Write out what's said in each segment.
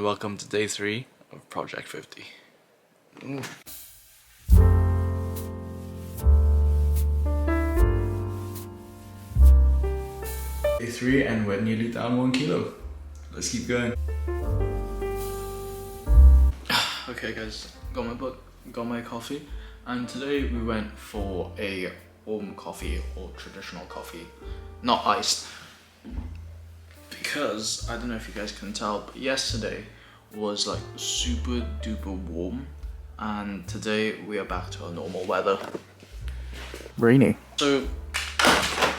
Welcome to day 3 of Project 50. Day 3 and we're nearly down 1 kilo. Let's keep going. Okay guys, got my book, got my coffee, and today we went for a warm coffee or traditional coffee, not iced. Because I don't know if you guys can tell, but yesterday was like super duper warm, and today we are back to our normal weather. Rainy. So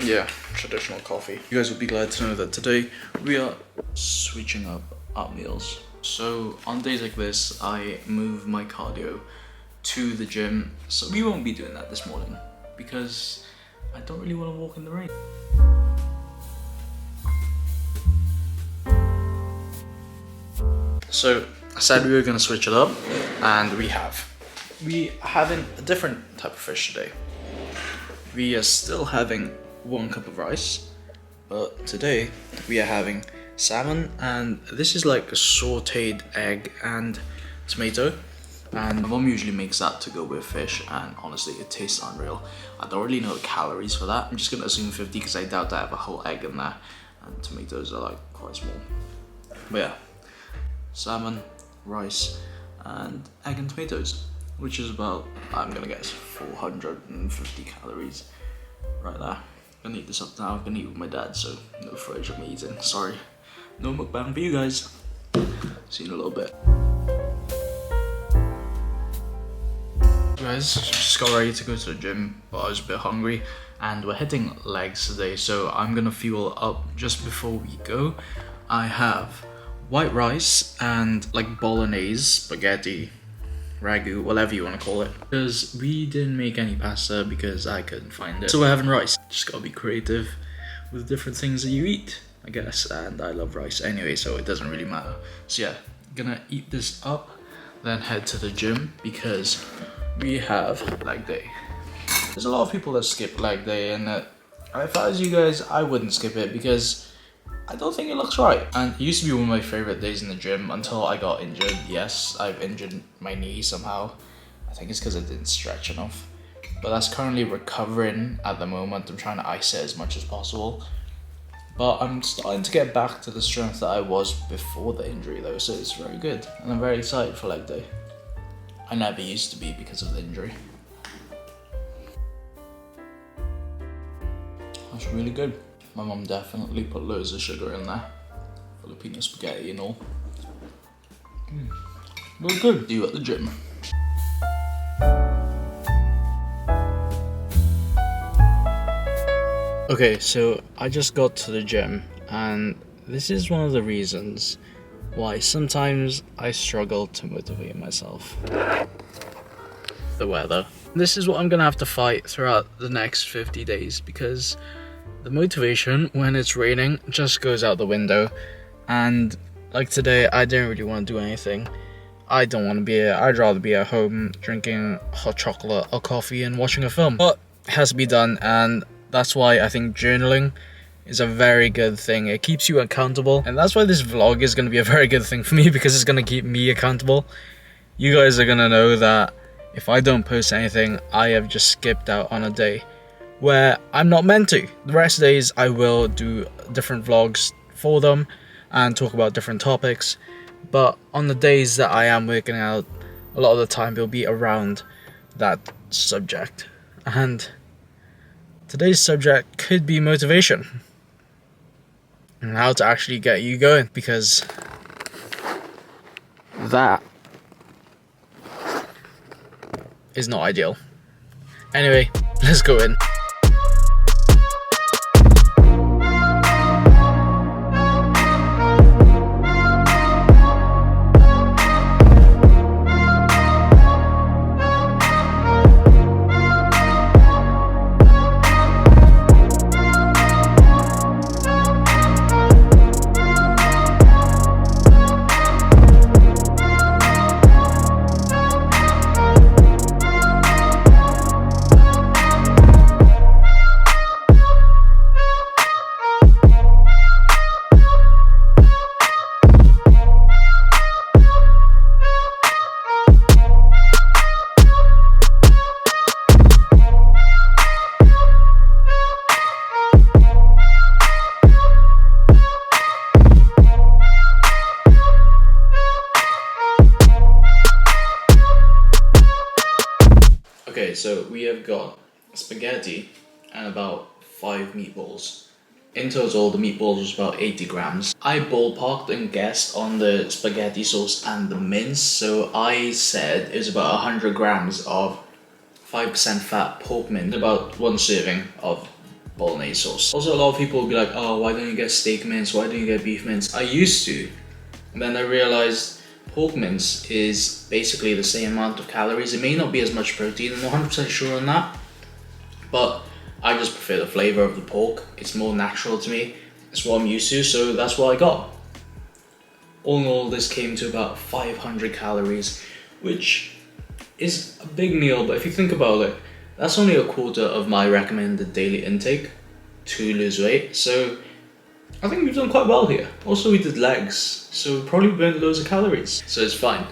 yeah, traditional coffee. You guys will be glad to know that today we are switching up our meals. So on days like this, I move my cardio to the gym. So we won't be doing that this morning because I don't really want to walk in the rain. So I said we were gonna switch it up, and we have. We having a different type of fish today. We are still having 1 cup of rice, but today we are having salmon, and this is like a sauteed egg and tomato. And my mom usually makes that to go with fish, and honestly it tastes unreal. I don't really know the calories for that. I'm just gonna assume 50 because I doubt I have a whole egg in there, and tomatoes are like quite small. But yeah. Salmon, rice, and egg and tomatoes, which is about, I'm gonna guess, 450 calories right there. Gonna eat this up now. I'm gonna eat with my dad, so no footage of me eating. Sorry, no mukbang for you guys. See you in a little bit. Guys, just got ready to go to the gym, but I was a bit hungry, and we're hitting legs today, so I'm gonna fuel up just before we go. I have white rice and like bolognese, spaghetti, ragu, whatever you want to call it. Because we didn't make any pasta because I couldn't find it. So we're having rice. Just gotta be creative with different things that you eat, I guess. And I love rice anyway, so it doesn't really matter. So yeah, gonna eat this up, then head to the gym because we have leg day. There's a lot of people that skip leg day, and if I was you guys, I wouldn't skip it because I don't think it looks right. And it used to be one of my favorite days in the gym until I got injured. Yes, I've injured my knee somehow. I think it's because I didn't stretch enough. But that's currently recovering at the moment. I'm trying to ice it as much as possible. But I'm starting to get back to the strength that I was before the injury though, so it's very good. And I'm very excited for leg day. I never used to be because of the injury. That's really good. My mum definitely put loads of sugar in there. Filipino spaghetti and all. Very good. See you at the gym. Okay, so I just got to the gym, and this is one of the reasons why sometimes I struggle to motivate myself. The weather. This is what I'm gonna have to fight throughout the next 50 days because the motivation when it's raining just goes out the window. And like today, I didn't really want to do anything. I'd rather be at home drinking hot chocolate or coffee and watching a film. But it has to be done, and that's why I think journaling is a very good thing. It keeps you accountable, and that's why this vlog is going to be a very good thing for me because it's going to keep me accountable. You guys are going to know that if I don't post anything, I have just skipped out on a day where I'm not meant to. The rest of the days I will do different vlogs for them and talk about different topics, but on the days that I am working out, a lot of the time it'll be around that subject. And today's subject could be motivation and how to actually get you going, because that is not ideal. Anyway, let's go in. so we have got spaghetti and about 5 meatballs. In total, the meatballs was about 80 grams. I ballparked and guessed on the spaghetti sauce and the mince, so I said it was about 100 grams of 5% fat pork mince, about 1 serving of bolognese sauce. Also, a lot of people will be like, oh, why don't you get steak mince? Why don't you get beef mince? I used to, and then I realized pork mince is basically the same amount of calories. It may not be as much protein, I'm not 100% sure on that, but I just prefer the flavor of the pork. It's more natural to me. It's what I'm used to, so that's what I got. All in all, this came to about 500 calories, which is a big meal, but if you think about it, that's only a quarter of my recommended daily intake to lose weight. So I think we've done quite well here. Also, we did legs, so we probably burned loads of calories, so it's fine.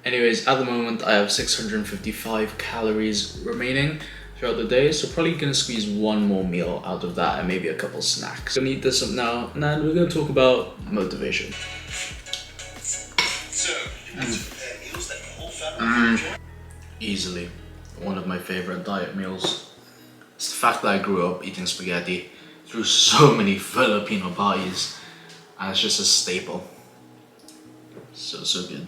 Anyways, at the moment, I have 655 calories remaining throughout the day, so probably gonna squeeze one more meal out of that and maybe a couple snacks. Gonna eat this up now, and then we're gonna talk about motivation. Easily one of my favorite diet meals. It's the fact that I grew up eating spaghetti through so many Filipino parties, and it's just a staple. So good.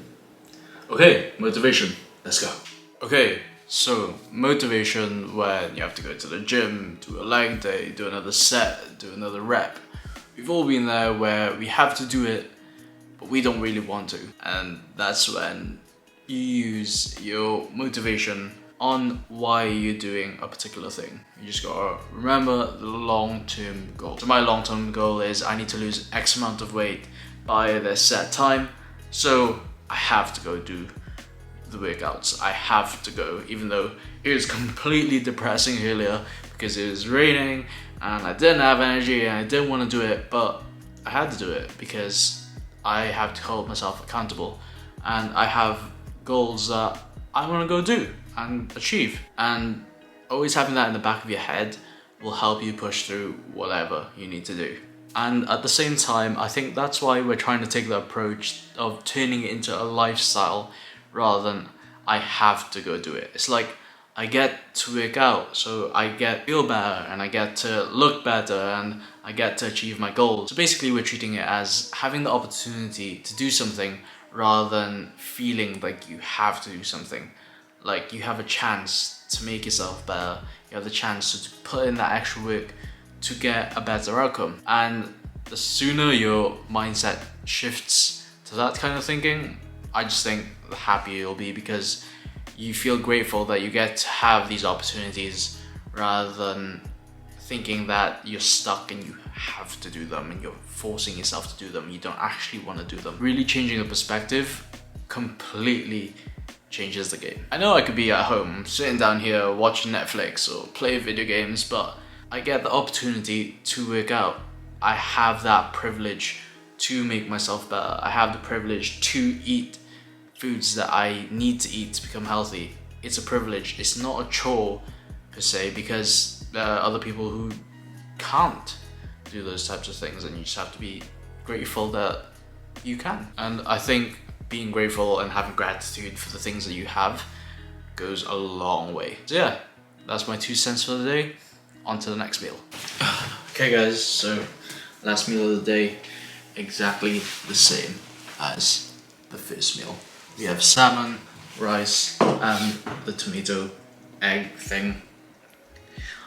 Okay, motivation, let's go. Okay, so motivation when you have to go to the gym, do a leg day, do another set, do another rep. We've all been there where we have to do it, but we don't really want to. And that's when you use your motivation on why you're doing a particular thing. You just gotta remember the long-term goal. So my long-term goal is I need to lose X amount of weight by this set time, so I have to go do the workouts. I have to go, even though it was completely depressing earlier because it was raining and I didn't have energy and I didn't want to do it, but I had to do it because I have to hold myself accountable and I have goals that I want to go do and achieve, and always having that in the back of your head will help you push through whatever you need to do. And at the same time, I think that's why we're trying to take the approach of turning it into a lifestyle rather than I have to go do it. It's like I get to work out, so I feel better and I get to look better and I get to achieve my goals. So basically we're treating it as having the opportunity to do something rather than feeling like you have to do something. Like you have a chance to make yourself better, you have the chance to put in that extra work to get a better outcome. And the sooner your mindset shifts to that kind of thinking, I just think the happier you'll be, because you feel grateful that you get to have these opportunities rather than thinking that you're stuck and you have to do them and you're forcing yourself to do them. You don't actually want to do them. Really changing the perspective completely changes the game. I know I could be at home sitting down here watching Netflix or play video games, but I get the opportunity to work out. I have that privilege to make myself better. I have the privilege to eat foods that I need to eat to become healthy. It's a privilege. It's not a chore per se, because there are other people who can't do those types of things, and you just have to be grateful that you can. And I think being grateful and having gratitude for the things that you have goes a long way. So yeah, that's my 2 cents for the day. On to the next meal. Okay guys, so last meal of the day, exactly the same as the first meal. We have salmon, rice, and the tomato egg thing.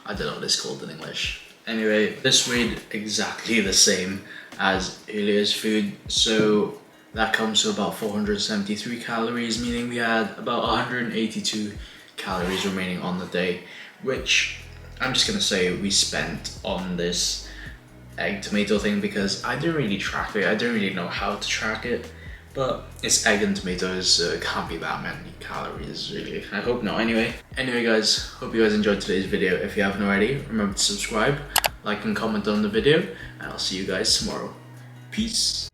I don't know what it's called in English. Anyway, this weighed exactly the same as earlier's food, so that comes to about 473 calories, meaning we had about 182 calories remaining on the day, which I'm just gonna say we spent on this egg tomato thing because I didn't really track it. I didn't really know how to track it, but it's egg and tomatoes, so it can't be that many calories really. I hope not. Anyway guys, hope you guys enjoyed today's video. If you haven't already, remember to subscribe, like and comment on the video, and I'll see you guys tomorrow. Peace.